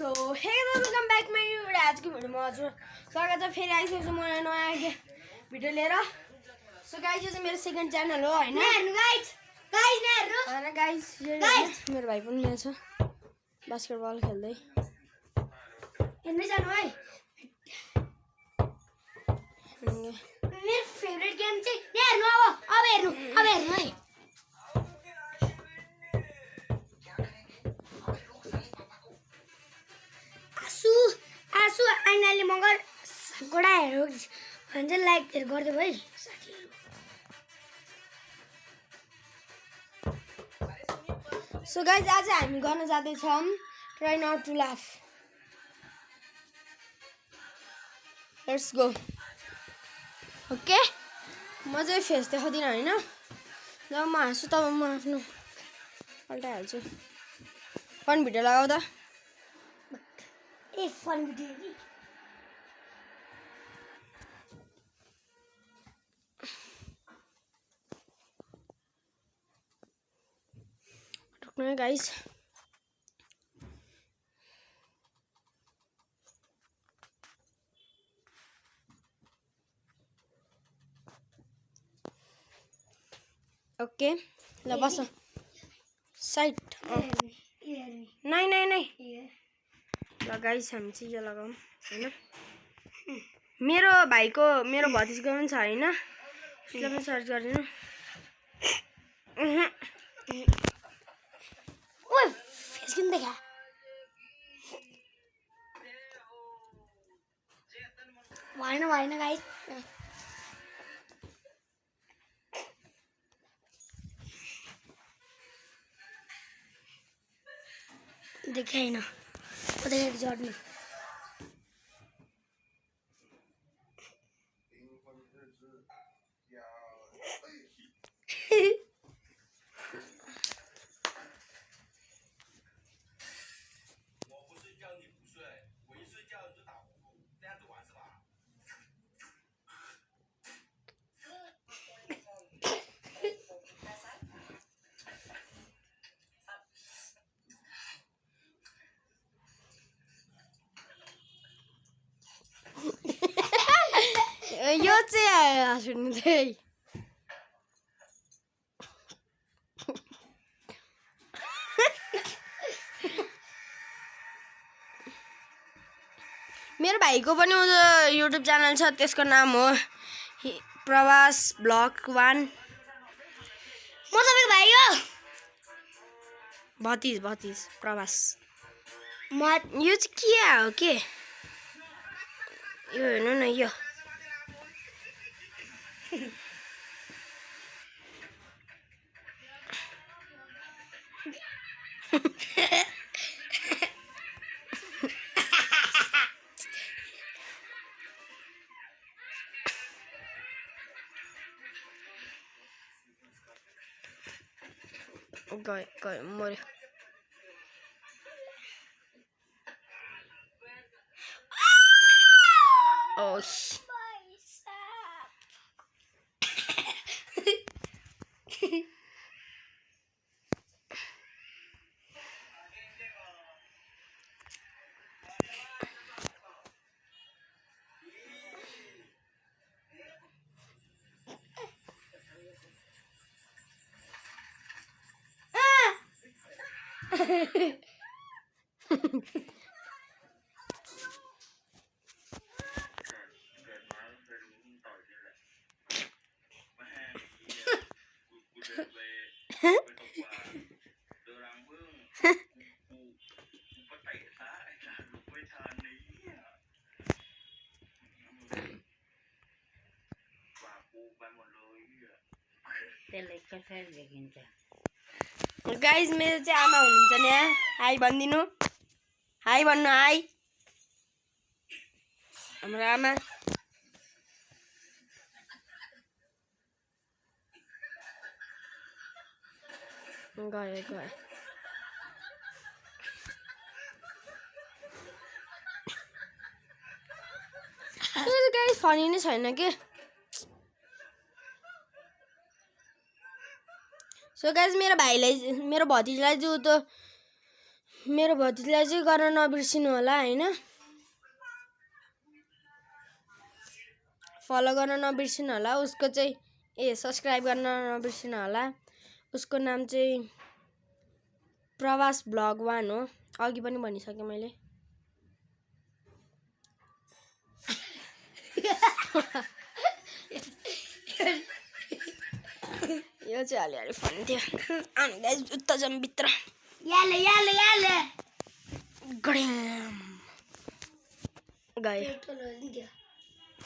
So हे welcome back my new video. आज की video में हजुर स्वागत है। फेरि आइसकेको छु म नयाँ भिडियो लिएर। सो गाइस यो चाहिँ मेरो सेकेन्ड च्यानल हो हैन। गाइस मेरो भाइ पनि यहाँ छ बास्केटबल खेल्दै। हेर्नु जानु है। मेरो फेभरेट गेम चाहिँ हेर्नु अब हेर्नु है। आसु आइनाले मगर गोडाहरू भन्छ लाइकहरू गरिदियो है साथीहरू। सो गाइस आज हामी गर्न जाँदैछौँ try not to laugh. Let's go. Okay म चाहिँ फेस देखाउँदिनँ हैन। जब म हाँस्छु तब म आफ्नो पल्टाइहाल्छु। फन भिडियो लगाउँदा ए फन भिडियो नि रुक्नु गाइस। ओके ल बस साइड। नै ल गाइस हामी चाहिँ यो लगाऊँ हैन। मेरो भाइको मेरो भतिजको पनि छ हैन। उसले पनि सर्च गरिदिनु। ओए फेस किन देखा भएन गाइस। देखाइन देखेको जड्नु। यो चाहिँ हाँस्नु चाहिँ मेरो भाइको पनि युट्युब च्यानल छ। त्यसको नाम हो प्रवास ब्लग 1। म तपाईको भाइ हो। भतिज प्रवास। म यो चाहिँ के हो के यो हेर्नु न यो गयो मर्यो। गाइस मेरो चाहिँ आमा हुनुहुन्छ नि। हाई भनिदिनु। हाई भन्नु। हाई हाम्रो आमा। गयो गाइस फनी नै छैन के। सो गाइस मेरो भतिजलाई चाहिँ मेरो भतिजीलाई चाहिँ गर्न नबिर्सिनु होला हैन फलो गर्न नबिर्सिनु होला उसको चाहिँ सब्स्क्राइब गर्न नबिर्सिनु होला उसको नाम चाहिँ प्रवास ब्लग 1 हो अघि पनि भनिसके मैले यो चाहिँ अलिअलि फन थियो अनि गाइस जुत्ता जाम भित्र याले गड्याम गयो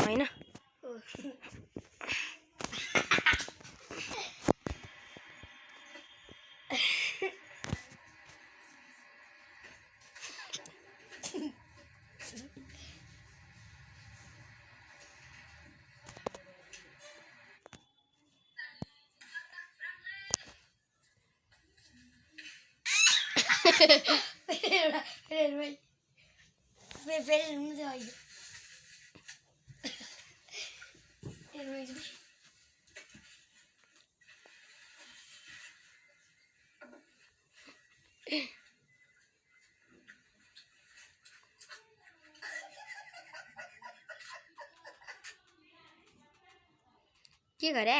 हैन के गरे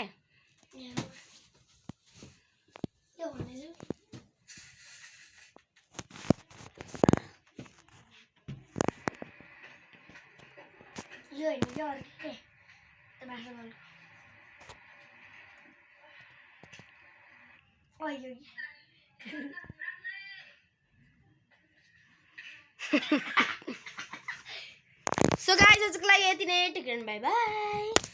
सो गाइस आजको लागि यति नै टेक केयर बाइ बाइ